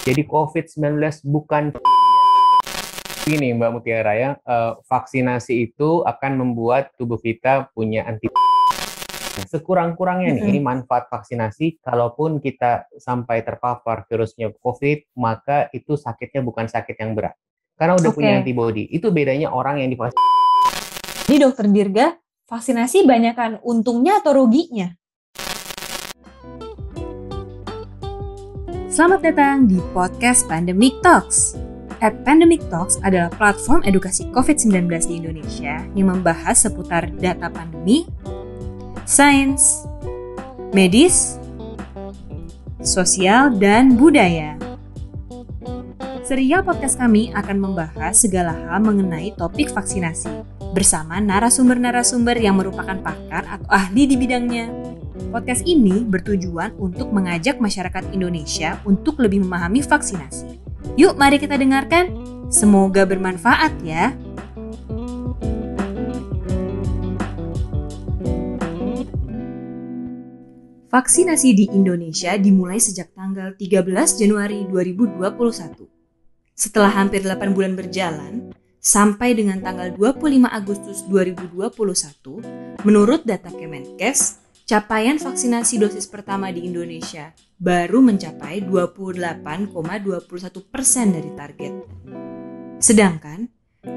Jadi COVID-19 bukan ini Mbak Mutiara ya, vaksinasi itu akan membuat tubuh kita punya sekurang-kurangnya nih, ini manfaat vaksinasi, kalaupun kita sampai terpapar virusnya COVID, maka itu sakitnya bukan sakit yang berat. Karena udah punya antibodi. Itu bedanya orang yang divaksin. Jadi Dokter Dirga, vaksinasi banyakan untungnya atau ruginya? Selamat datang di podcast Pandemic Talks. Pandemic Talks adalah platform edukasi COVID-19 di Indonesia yang membahas seputar data pandemi, sains, medis, sosial, dan budaya. Serial podcast kami akan membahas segala hal mengenai topik vaksinasi bersama narasumber-narasumber yang merupakan pakar atau ahli di bidangnya. Podcast ini bertujuan untuk mengajak masyarakat Indonesia untuk lebih memahami vaksinasi. Yuk, mari kita dengarkan. Semoga bermanfaat ya. Vaksinasi di Indonesia dimulai sejak tanggal 13 Januari 2021. Setelah hampir 8 bulan berjalan, sampai dengan tanggal 25 Agustus 2021, menurut data Kemenkes, capaian vaksinasi dosis pertama di Indonesia baru mencapai 28,21% dari target. Sedangkan,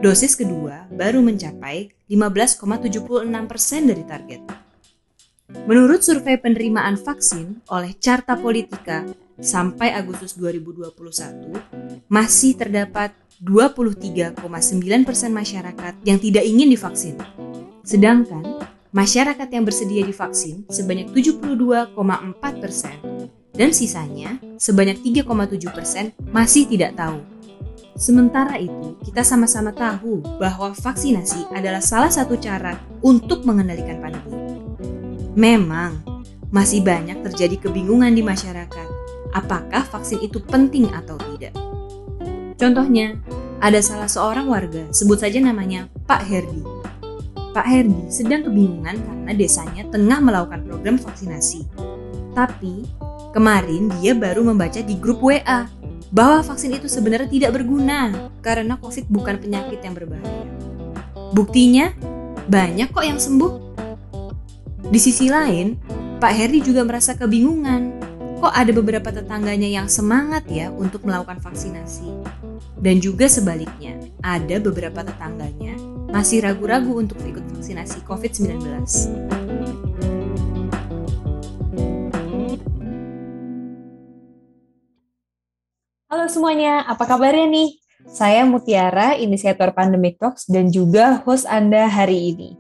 dosis kedua baru mencapai 15,76% dari target. Menurut survei penerimaan vaksin oleh Carta Politika sampai Agustus 2021, masih terdapat 23,9% masyarakat yang tidak ingin divaksin. Sedangkan, masyarakat yang bersedia divaksin sebanyak 72,4% dan sisanya sebanyak 3,7% masih tidak tahu. Sementara itu, kita sama-sama tahu bahwa vaksinasi adalah salah satu cara untuk mengendalikan pandemi. Memang, masih banyak terjadi kebingungan di masyarakat, apakah vaksin itu penting atau tidak. Contohnya, ada salah seorang warga, sebut saja namanya Pak Herdi. Pak Herdi sedang kebingungan karena desanya tengah melakukan program vaksinasi. Tapi, kemarin dia baru membaca di grup WA bahwa vaksin itu sebenarnya tidak berguna karena COVID bukan penyakit yang berbahaya. Buktinya, banyak kok yang sembuh. Di sisi lain, Pak Herdi juga merasa kebingungan. Kok ada beberapa tetangganya yang semangat ya untuk melakukan vaksinasi. Dan juga sebaliknya, ada beberapa tetangganya masih ragu-ragu untuk ikut vaksinasi COVID-19. Halo semuanya, apa kabarnya nih? Saya Mutiara, inisiator Pandemic Talks dan juga host Anda hari ini.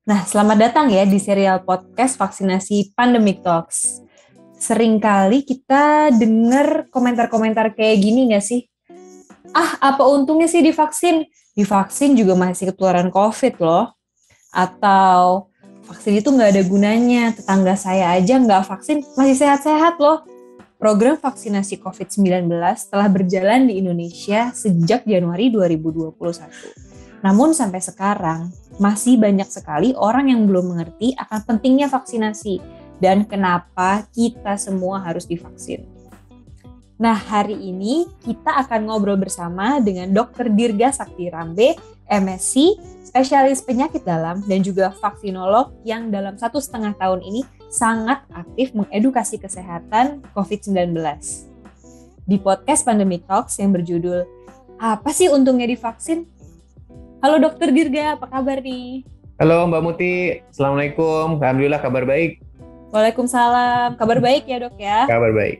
Nah, selamat datang ya di serial podcast vaksinasi Pandemic Talks. Seringkali kita dengar komentar-komentar kayak gini nggak sih? Apa untungnya sih divaksin? Divaksin juga masih ketularan COVID loh. Atau vaksin itu nggak ada gunanya, tetangga saya aja nggak vaksin masih sehat-sehat loh. Program vaksinasi COVID-19 telah berjalan di Indonesia sejak Januari 2021. Namun sampai sekarang, masih banyak sekali orang yang belum mengerti akan pentingnya vaksinasi dan kenapa kita semua harus divaksin. Nah, hari ini kita akan ngobrol bersama dengan Dr. Dirga Sakti Rambe, MSc, spesialis penyakit dalam dan juga vaksinolog yang dalam 1,5 tahun ini sangat aktif mengedukasi kesehatan COVID-19. Di podcast Pandemic Talks yang berjudul Apa sih untungnya divaksin? Halo Dr. Dirga, apa kabar nih? Halo Mbak Muti, Assalamualaikum. Alhamdulillah kabar baik. Waalaikumsalam, kabar baik ya dok ya? Kabar baik.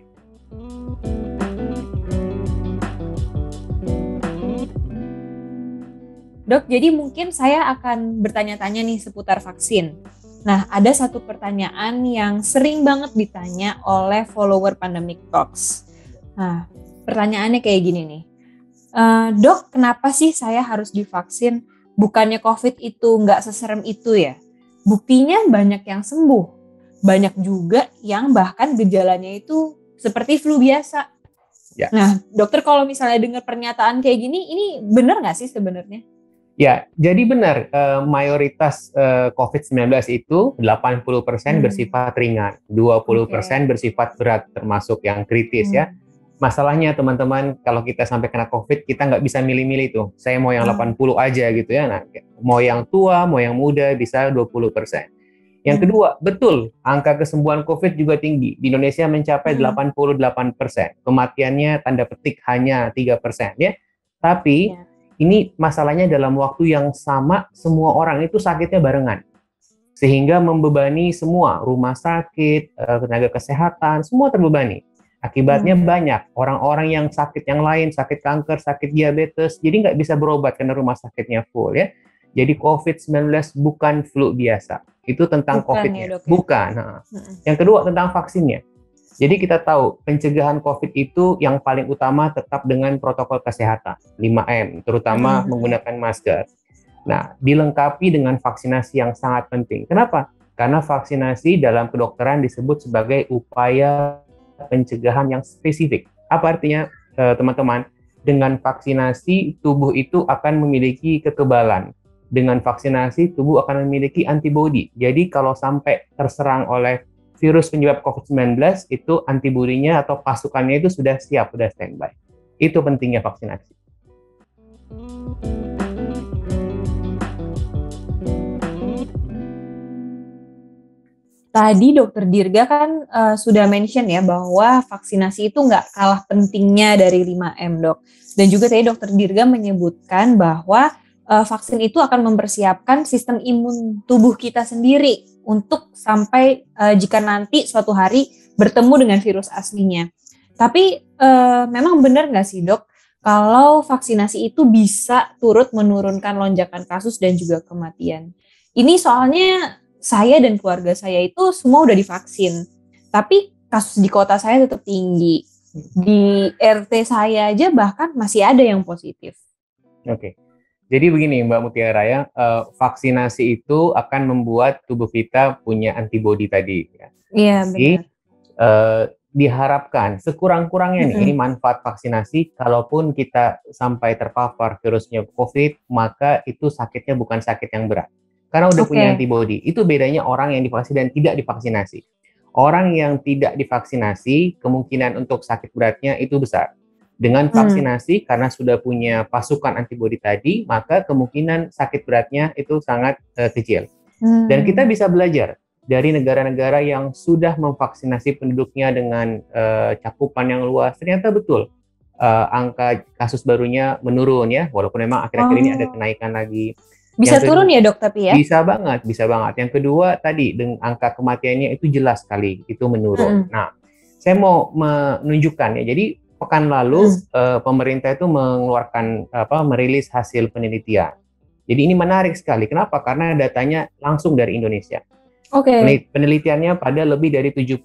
Dok, jadi mungkin saya akan bertanya-tanya nih seputar vaksin. Nah, ada satu pertanyaan yang sering banget ditanya oleh follower Pandemic Talks. Nah, pertanyaannya kayak gini nih. Dok, kenapa sih saya harus divaksin? Bukannya COVID itu nggak seserem itu ya? Buktinya banyak yang sembuh. Banyak juga yang bahkan gejalanya itu seperti flu biasa. Ya. Nah, dokter kalau misalnya dengar pernyataan kayak gini, ini benar nggak sih sebenarnya? Ya, jadi benar, mayoritas COVID-19 itu 80% bersifat ringan, 20% bersifat berat, termasuk yang kritis ya. Masalahnya teman-teman, kalau kita sampai kena COVID, kita nggak bisa milih-milih tuh. Saya mau yang 80 aja gitu ya. Nah, mau yang tua, mau yang muda, bisa 20%. Yang kedua, betul, angka kesembuhan COVID juga tinggi. Di Indonesia mencapai 88%. Kematiannya tanda petik hanya 3%. Ya. Tapi ini masalahnya dalam waktu yang sama, semua orang itu sakitnya barengan. Sehingga membebani semua, rumah sakit, tenaga kesehatan, semua terbebani. Akibatnya banyak orang-orang yang sakit yang lain, sakit kanker, sakit diabetes, jadi nggak bisa berobat karena rumah sakitnya full ya. Jadi COVID-19 bukan flu biasa. Itu tentang COVID-nya. Bukan. Nah. Yang kedua tentang vaksinnya. Jadi kita tahu pencegahan COVID itu yang paling utama tetap dengan protokol kesehatan, 5M, terutama menggunakan masker. Nah, dilengkapi dengan vaksinasi yang sangat penting. Kenapa? Karena vaksinasi dalam kedokteran disebut sebagai upaya pencegahan yang spesifik. Apa artinya, teman-teman? Dengan vaksinasi, tubuh itu akan memiliki kekebalan. Dengan vaksinasi, tubuh akan memiliki antibodi. Jadi, kalau sampai terserang oleh virus penyebab COVID-19, itu antibodinya atau pasukannya itu sudah siap, sudah standby. Itu pentingnya vaksinasi. Tadi Dokter Dirga kan sudah mention ya bahwa vaksinasi itu nggak kalah pentingnya dari 5M, Dok. Dan juga tadi Dokter Dirga menyebutkan bahwa vaksin itu akan mempersiapkan sistem imun tubuh kita sendiri untuk sampai jika nanti suatu hari bertemu dengan virus aslinya. Tapi memang benar nggak sih, Dok, kalau vaksinasi itu bisa turut menurunkan lonjakan kasus dan juga kematian? Ini soalnya saya dan keluarga saya itu semua udah divaksin, tapi kasus di kota saya tetap tinggi. Di RT saya aja bahkan masih ada yang positif. Oke, jadi begini Mbak Mutiara ya, vaksinasi itu akan membuat tubuh kita punya antibodi tadi. Ya. Iya benar. Diharapkan sekurang-kurangnya nih, ini manfaat vaksinasi, kalaupun kita sampai terpapar virusnya COVID, maka itu sakitnya bukan sakit yang berat. Karena udah punya antibodi. Itu bedanya orang yang divaksin dan tidak divaksinasi. Orang yang tidak divaksinasi, kemungkinan untuk sakit beratnya itu besar. Dengan vaksinasi, karena sudah punya pasukan antibodi tadi, maka kemungkinan sakit beratnya itu sangat kecil. Dan kita bisa belajar dari negara-negara yang sudah memvaksinasi penduduknya dengan cakupan yang luas. Ternyata betul, angka kasus barunya menurun ya, walaupun memang akhir-akhir ini ada kenaikan lagi. Bisa turun ya dok tapi ya? Bisa banget, bisa banget. Yang kedua tadi, dengan angka kematiannya itu jelas sekali, itu menurun. Nah, saya mau menunjukkan ya, jadi pekan lalu pemerintah itu mengeluarkan merilis hasil penelitian. Jadi ini menarik sekali. Kenapa? Karena datanya langsung dari Indonesia. Penelitiannya pada lebih dari 70.000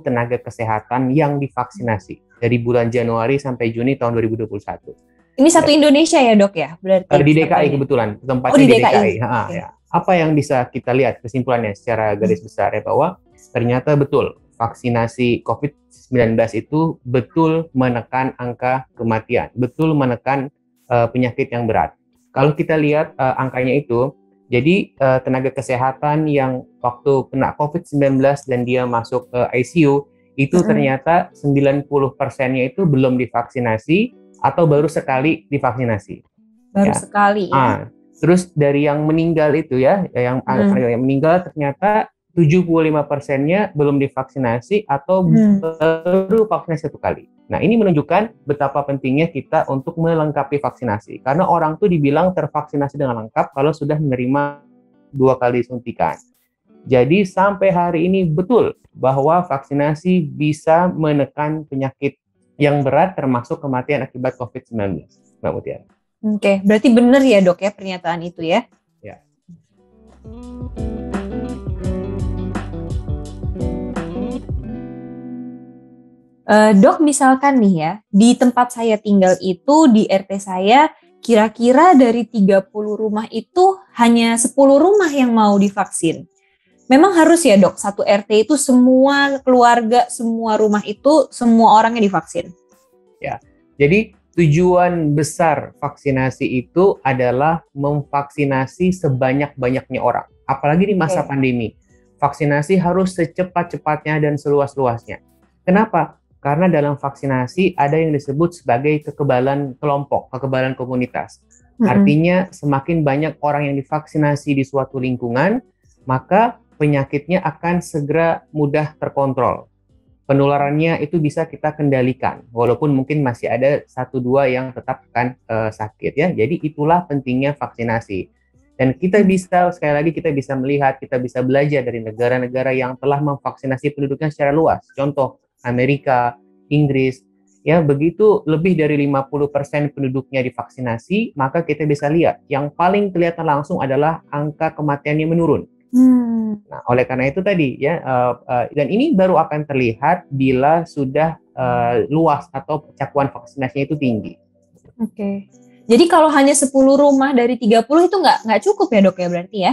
tenaga kesehatan yang divaksinasi dari bulan Januari sampai Juni tahun 2021. Ini satu Indonesia ya dok ya? Berarti di DKI kebetulan, tempatnya di DKI. Ya. Apa yang bisa kita lihat kesimpulannya secara garis besar ya, bahwa ternyata betul vaksinasi COVID-19 itu betul menekan angka kematian, betul menekan penyakit yang berat. Kalau kita lihat angkanya itu, jadi tenaga kesehatan yang waktu kena COVID-19 dan dia masuk ke ICU, itu ternyata 90%-nya itu belum divaksinasi atau baru sekali divaksinasi. Baru sekali ya. Terus dari yang meninggal itu ya, yang meninggal ternyata 75%-nya belum divaksinasi atau baru vaksinasi 1 kali. Nah, ini menunjukkan betapa pentingnya kita untuk melengkapi vaksinasi. Karena orang tuh dibilang tervaksinasi dengan lengkap kalau sudah menerima 2 kali suntikan. Jadi sampai hari ini betul bahwa vaksinasi bisa menekan penyakit yang berat termasuk kematian akibat COVID-19, Mbak Mutiara. Oke, berarti benar ya dok ya pernyataan itu ya? Ya. Dok, misalkan nih ya, di tempat saya tinggal itu, di RT saya, kira-kira dari 30 rumah itu hanya 10 rumah yang mau divaksin. Memang harus ya dok, satu RT itu semua keluarga, semua rumah itu, semua orangnya divaksin? Ya, jadi tujuan besar vaksinasi itu adalah memvaksinasi sebanyak-banyaknya orang. Apalagi di masa pandemi. Vaksinasi harus secepat-cepatnya dan seluas-luasnya. Kenapa? Karena dalam vaksinasi ada yang disebut sebagai kekebalan kelompok, kekebalan komunitas. Artinya semakin banyak orang yang divaksinasi di suatu lingkungan, maka penyakitnya akan segera mudah terkontrol. Penularannya itu bisa kita kendalikan, walaupun mungkin masih ada 1-2 yang tetap akan sakit ya. Jadi itulah pentingnya vaksinasi. Dan kita bisa, sekali lagi kita bisa melihat, kita bisa belajar dari negara-negara yang telah memvaksinasi penduduknya secara luas. Contoh, Amerika, Inggris, ya begitu lebih dari 50% penduduknya divaksinasi, maka kita bisa lihat yang paling kelihatan langsung adalah angka kematiannya menurun. Nah, oleh karena itu tadi ya, dan ini baru akan terlihat bila sudah luas atau cakupan vaksinasinya itu tinggi. Oke. Jadi kalau hanya 10 rumah dari 30 itu nggak cukup ya dok ya berarti ya?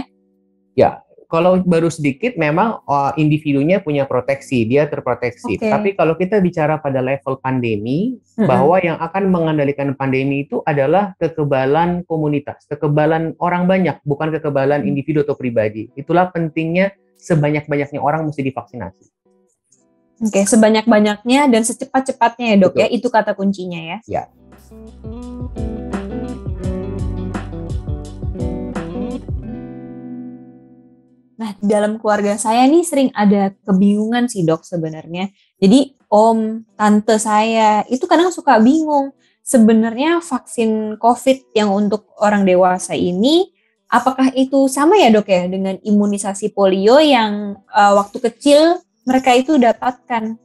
Ya, kalau baru sedikit memang individunya punya proteksi, dia terproteksi. Tapi kalau kita bicara pada level pandemi, bahwa yang akan mengendalikan pandemi itu adalah kekebalan komunitas, kekebalan orang banyak, bukan kekebalan individu atau pribadi. Itulah pentingnya sebanyak-banyaknya orang mesti divaksinasi. Oke, sebanyak-banyaknya dan secepat-cepatnya ya dok. Betul. Ya, itu kata kuncinya ya. Ya. Nah, dalam keluarga saya nih sering ada kebingungan sih dok sebenarnya. Jadi om, tante saya itu kadang suka bingung. Sebenarnya vaksin COVID yang untuk orang dewasa ini, apakah itu sama ya dok ya dengan imunisasi polio yang waktu kecil mereka itu dapatkan?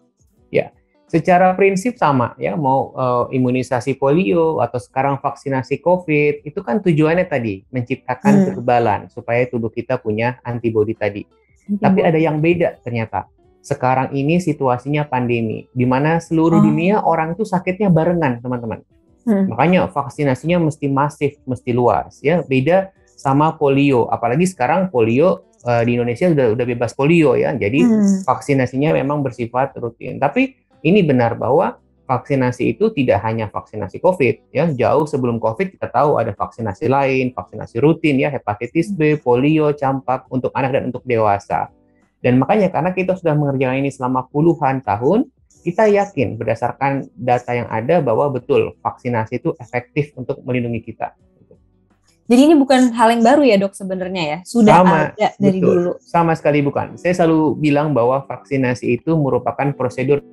Ya, secara prinsip sama ya, mau imunisasi polio atau sekarang vaksinasi COVID, itu kan tujuannya tadi menciptakan kekebalan supaya tubuh kita punya antibodi tadi. Tapi ada yang beda ternyata. Sekarang ini situasinya pandemi, di mana seluruh dunia orang itu sakitnya barengan, teman-teman. Makanya vaksinasinya mesti masif, mesti luas ya. Beda sama polio, apalagi sekarang polio di Indonesia udah bebas polio ya. Jadi vaksinasinya memang bersifat rutin. Tapi ini benar bahwa vaksinasi itu tidak hanya vaksinasi COVID ya. Jauh sebelum COVID kita tahu ada vaksinasi lain, vaksinasi rutin ya, hepatitis B, polio, campak untuk anak dan untuk dewasa. Dan makanya karena kita sudah mengerjakan ini selama puluhan tahun, kita yakin berdasarkan data yang ada bahwa betul vaksinasi itu efektif untuk melindungi kita. Jadi ini bukan hal yang baru ya dok sebenarnya ya? Sudah ada dari dulu. Sama sekali bukan. Saya selalu bilang bahwa vaksinasi itu merupakan prosedur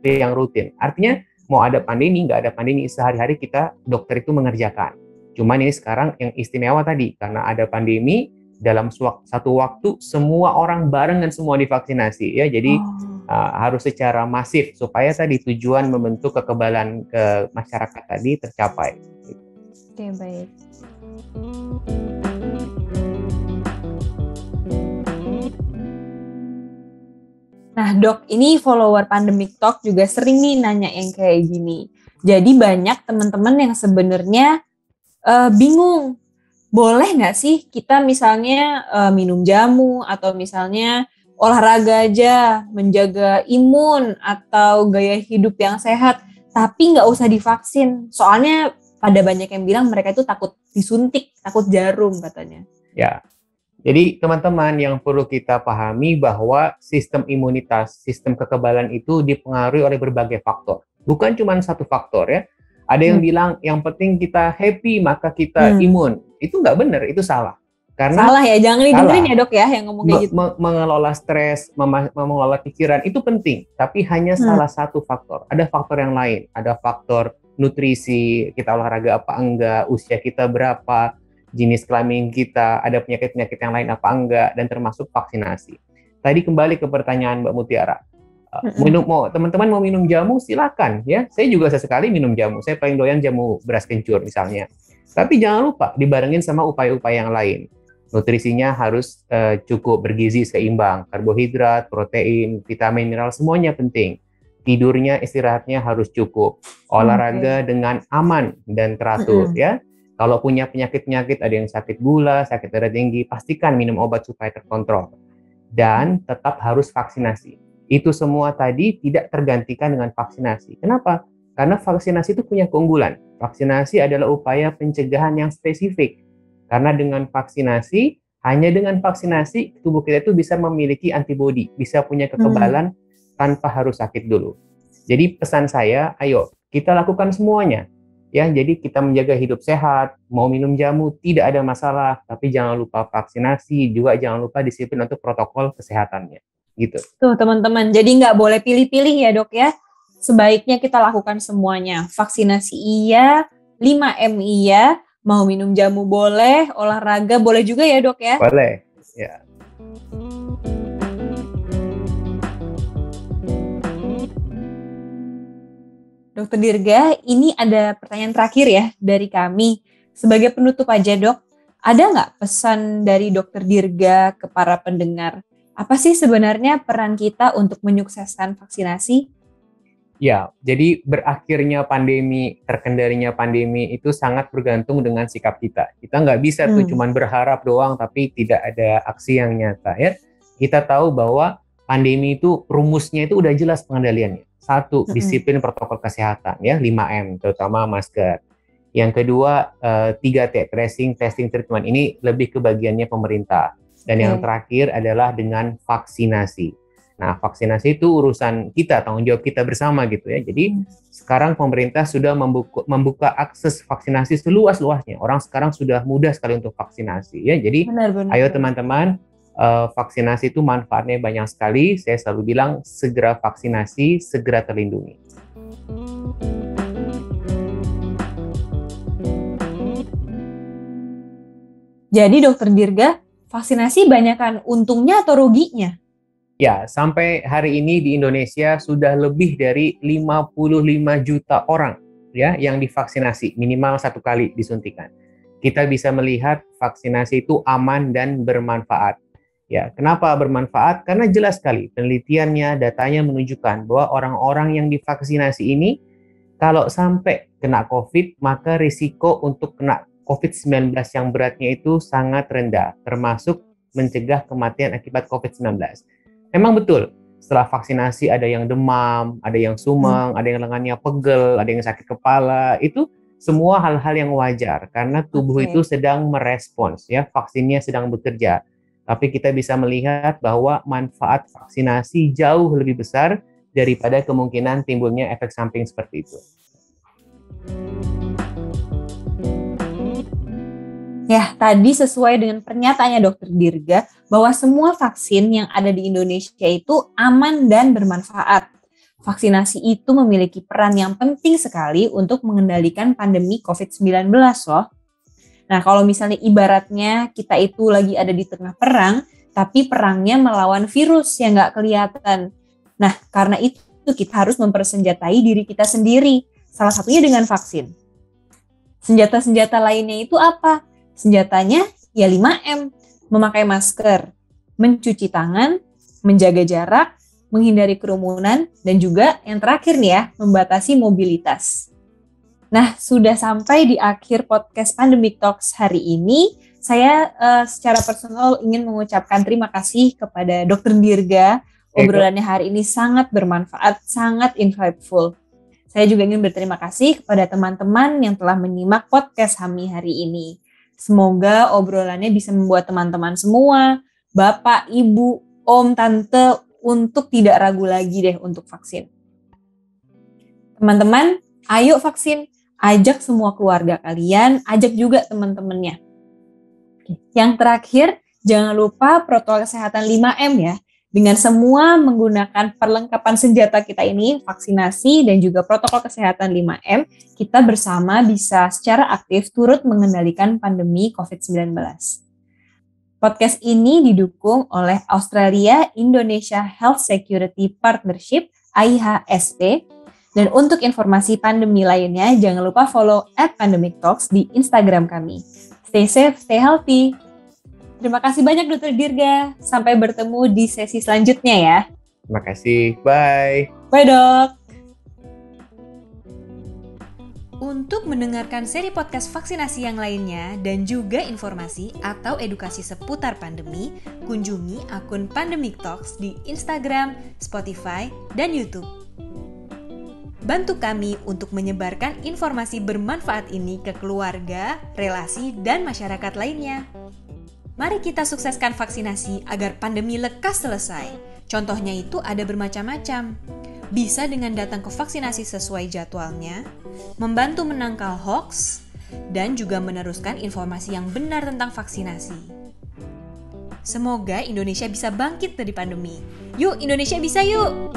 yang rutin. Artinya mau ada pandemi, nggak ada pandemi, sehari-hari kita dokter itu mengerjakan. Cuman ini sekarang yang istimewa tadi, karena ada pandemi, dalam satu waktu semua orang barengan semua divaksinasi ya. Jadi harus secara masif supaya tadi tujuan membentuk kekebalan ke masyarakat tadi tercapai. Oke, baik. Nah dok, ini follower Pandemic Talk juga sering nih nanya yang kayak gini. Jadi banyak teman-teman yang sebenarnya bingung. Boleh nggak sih kita misalnya minum jamu atau misalnya olahraga aja, menjaga imun atau gaya hidup yang sehat, tapi nggak usah divaksin. Soalnya pada banyak yang bilang mereka itu takut disuntik, takut jarum katanya. Ya, jadi teman-teman yang perlu kita pahami bahwa sistem imunitas, sistem kekebalan itu dipengaruhi oleh berbagai faktor. Bukan cuma satu faktor ya. Ada yang bilang yang penting kita happy maka kita imun. Itu nggak benar, itu salah. Karena salah ya, jangan didengerin ya dok ya yang ngomong kayak gitu. Mengelola stres, mengelola pikiran itu penting, tapi hanya salah satu faktor. Ada faktor yang lain, ada faktor nutrisi, kita olahraga apa enggak, usia kita berapa, jenis kelamin kita, ada penyakit-penyakit yang lain apa enggak, dan termasuk vaksinasi. Tadi kembali ke pertanyaan Mbak Mutiara. Teman-teman mau minum jamu silakan ya. Saya juga sesekali minum jamu. Saya paling doyan jamu beras kencur misalnya. Tapi jangan lupa dibarengin sama upaya-upaya yang lain. Nutrisinya harus cukup bergizi seimbang, karbohidrat, protein, vitamin, mineral semuanya penting. Tidurnya, istirahatnya harus cukup. Olahraga dengan aman dan teratur ya. Kalau punya penyakit-penyakit, ada yang sakit gula, sakit darah tinggi, pastikan minum obat supaya terkontrol. Dan tetap harus vaksinasi. Itu semua tadi tidak tergantikan dengan vaksinasi. Kenapa? Karena vaksinasi itu punya keunggulan. Vaksinasi adalah upaya pencegahan yang spesifik. Karena dengan vaksinasi, hanya dengan vaksinasi, tubuh kita itu bisa memiliki antibodi, bisa punya kekebalan tanpa harus sakit dulu. Jadi pesan saya, ayo kita lakukan semuanya. Ya, jadi kita menjaga hidup sehat, mau minum jamu tidak ada masalah, tapi jangan lupa vaksinasi, juga jangan lupa disiplin untuk protokol kesehatannya. Gitu. Tuh teman-teman, jadi nggak boleh pilih-pilih ya dok ya. Sebaiknya kita lakukan semuanya. Vaksinasi iya, 5M iya, mau minum jamu boleh, olahraga boleh juga ya dok ya? Boleh, ya. Dokter Dirga, ini ada pertanyaan terakhir ya dari kami. Sebagai penutup aja dok, ada nggak pesan dari Dokter Dirga ke para pendengar? Apa sih sebenarnya peran kita untuk menyukseskan vaksinasi? Ya, jadi berakhirnya pandemi, terkendalinya pandemi itu sangat bergantung dengan sikap kita. Kita nggak bisa tuh cuman berharap doang, tapi tidak ada aksi yang nyata ya. Kita tahu bahwa pandemi itu rumusnya itu udah jelas pengendaliannya. Satu, disiplin protokol kesehatan ya, 5M, terutama masker. Yang kedua, 3T, tracing, testing, treatment. Ini lebih ke bagiannya pemerintah. Dan yang terakhir adalah dengan vaksinasi. Nah, vaksinasi itu urusan kita, tanggung jawab kita bersama gitu ya. Jadi sekarang pemerintah sudah membuka akses vaksinasi seluas-luasnya. Orang sekarang sudah mudah sekali untuk vaksinasi ya. Jadi ayo teman-teman, vaksinasi itu manfaatnya banyak sekali. Saya selalu bilang segera vaksinasi, segera terlindungi. Jadi Dokter Dirga, vaksinasi banyakkan untungnya atau ruginya? Ya, sampai hari ini di Indonesia sudah lebih dari 55 juta orang ya yang divaksinasi, minimal 1 kali disuntikan. Kita bisa melihat vaksinasi itu aman dan bermanfaat. Ya, kenapa bermanfaat? Karena jelas sekali penelitiannya, datanya menunjukkan bahwa orang-orang yang divaksinasi ini kalau sampai kena COVID, maka risiko untuk kena COVID-19 yang beratnya itu sangat rendah, termasuk mencegah kematian akibat COVID-19. Memang betul, setelah vaksinasi ada yang demam, ada yang sumeng, ada yang lengannya pegel, ada yang sakit kepala, itu semua hal-hal yang wajar karena tubuh itu sedang merespons, ya, vaksinnya sedang bekerja. Tapi kita bisa melihat bahwa manfaat vaksinasi jauh lebih besar daripada kemungkinan timbulnya efek samping seperti itu. Ya, tadi sesuai dengan pernyataannya Dokter Dirga bahwa semua vaksin yang ada di Indonesia itu aman dan bermanfaat. Vaksinasi itu memiliki peran yang penting sekali untuk mengendalikan pandemi COVID-19 loh. Nah, kalau misalnya ibaratnya kita itu lagi ada di tengah perang, tapi perangnya melawan virus yang nggak kelihatan. Nah, karena itu kita harus mempersenjatai diri kita sendiri, salah satunya dengan vaksin. Senjata-senjata lainnya itu apa? Senjatanya ya 5M, memakai masker, mencuci tangan, menjaga jarak, menghindari kerumunan, dan juga yang terakhir nih ya, membatasi mobilitas. Nah, sudah sampai di akhir podcast Pandemic Talks hari ini. Saya secara personal ingin mengucapkan terima kasih kepada Dokter Dirga. Obrolannya hari ini sangat bermanfaat, sangat insightful. Saya juga ingin berterima kasih kepada teman-teman yang telah menyimak podcast kami hari ini. Semoga obrolannya bisa membuat teman-teman semua, bapak, ibu, om, tante, untuk tidak ragu lagi deh untuk vaksin. Teman-teman, ayo vaksin. Ajak semua keluarga kalian, ajak juga teman-temannya. Yang terakhir, jangan lupa protokol kesehatan 5M ya. Dengan semua menggunakan perlengkapan senjata kita ini, vaksinasi dan juga protokol kesehatan 5M, kita bersama bisa secara aktif turut mengendalikan pandemi COVID-19. Podcast ini didukung oleh Australia Indonesia Health Security Partnership, AIHSP. Dan untuk informasi pandemi lainnya, jangan lupa follow @pandemictalks di Instagram kami. Stay safe, stay healthy. Terima kasih banyak Dokter Dirga. Sampai bertemu di sesi selanjutnya ya. Terima kasih. Bye. Bye dok. Untuk mendengarkan seri podcast vaksinasi yang lainnya dan juga informasi atau edukasi seputar pandemi, kunjungi akun Pandemic Talks di Instagram, Spotify, dan YouTube. Bantu kami untuk menyebarkan informasi bermanfaat ini ke keluarga, relasi, dan masyarakat lainnya. Mari kita sukseskan vaksinasi agar pandemi lekas selesai. Contohnya itu ada bermacam-macam. bisa dengan datang ke vaksinasi sesuai jadwalnya, membantu menangkal hoax, dan juga meneruskan informasi yang benar tentang vaksinasi. Semoga Indonesia bisa bangkit dari pandemi. Yuk, Indonesia bisa yuk!